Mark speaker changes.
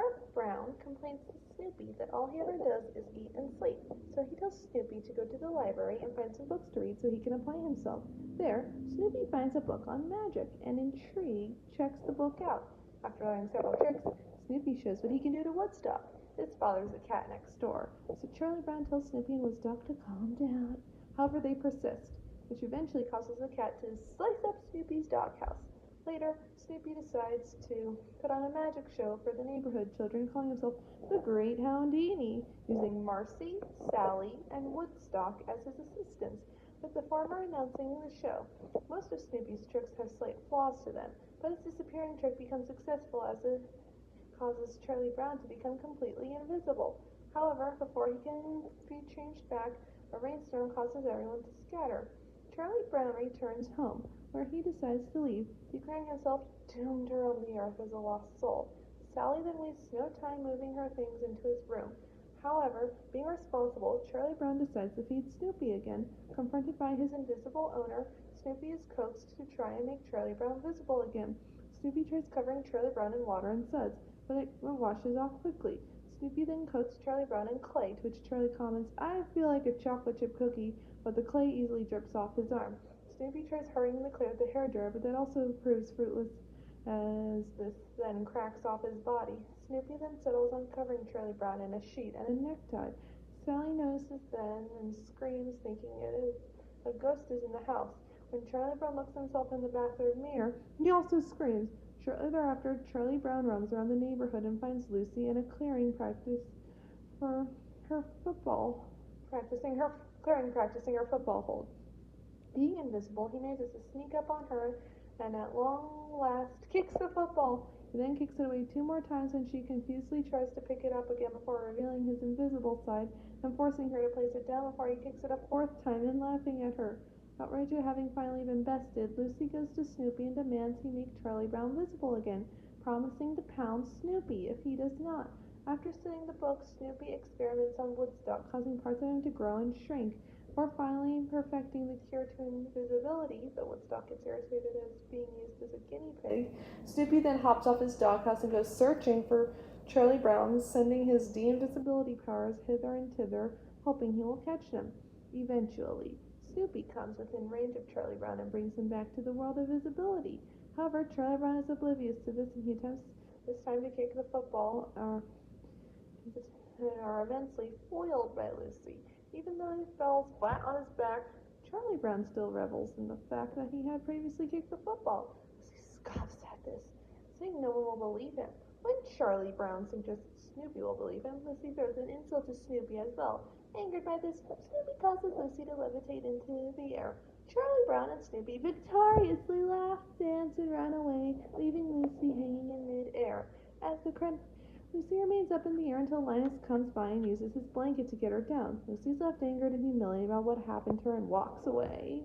Speaker 1: Sheriff Brown complains to Snoopy that all he ever does is eat and sleep, so he tells Snoopy to go to the library and find some books to read so he can apply himself. There, Snoopy finds a book on magic and, intrigued, checks the book out. After learning several tricks, Snoopy shows what he can do to Woodstock. This bothers the cat next door, so Charlie Brown tells Snoopy and Woodstock to calm down. However, they persist, which eventually causes the cat to slice up Snoopy's doghouse. Later, Snoopy decides to put on a magic show for the neighborhood children, calling himself the Great Houdini, using Marcy, Sally, and Woodstock as his assistants, with the former announcing the show. Most of Snoopy's tricks have slight flaws to them, but his disappearing trick becomes successful as it causes Charlie Brown to become completely invisible. However, before he can be changed back, a rainstorm causes everyone to scatter. Charlie Brown returns home, where he decides to leave, declaring himself doomed to roam the earth as a lost soul. Sally then wastes no time moving her things into his room. However, being responsible, Charlie Brown decides to feed Snoopy again. Confronted by his invisible owner, Snoopy is coaxed to try and make Charlie Brown visible again. Snoopy tries covering Charlie Brown in water and suds, but it washes off quickly. Snoopy then coats Charlie Brown in clay, to which Charlie comments, "I feel like a chocolate chip cookie," but the clay easily drips off his arm. Snoopy tries hurrying the clay with the hairdryer, but that also proves fruitless, as this then cracks off his body. Snoopy then settles on covering Charlie Brown in a sheet and a necktie. Sally notices then and screams, thinking a ghost is in the house. When Charlie Brown looks himself in the bathroom mirror, he also screams. Shortly thereafter, Charlie Brown roams around the neighborhood and finds Lucy in a clearing for her football, practicing her football hold. Being invisible, he manages to sneak up on her and at long last kicks the football. He then kicks it away 2 more times when she confusedly tries to pick it up again before revealing his invisible side and forcing her to place it down before he kicks it a 4th time and laughing at her. Outraged at having finally been bested, Lucy goes to Snoopy and demands he make Charlie Brown visible again, promising to pound Snoopy if he does not. After studying the book, Snoopy experiments on Woodstock, causing parts of him to grow and shrink, before finally perfecting the cure to invisibility, but Woodstock gets irritated as being used as a guinea pig. Snoopy then hops off his doghouse and goes searching for Charlie Brown, sending his de-invisibility powers hither and thither, hoping he will catch them. Eventually, Snoopy comes within range of Charlie Brown and brings him back to the world of visibility. However, Charlie Brown is oblivious to this, and he attempts this time to kick the football, are immensely foiled by Lucy. Even though he falls flat on his back, Charlie Brown still revels in the fact that he had previously kicked the football. Lucy scoffs at this, saying no one will believe him. When Charlie Brown suggests Snoopy will believe him, Lucy throws an insult to Snoopy as well. Angered by this, Snoopy causes Lucy to levitate into the air. Charlie Brown and Snoopy victoriously laugh, dance, and run away, leaving Lucy hanging in mid-air. As the Lucy remains up in the air until Linus comes by and uses his blanket to get her down. Lucy's left angered and humiliated about what happened to her and walks away.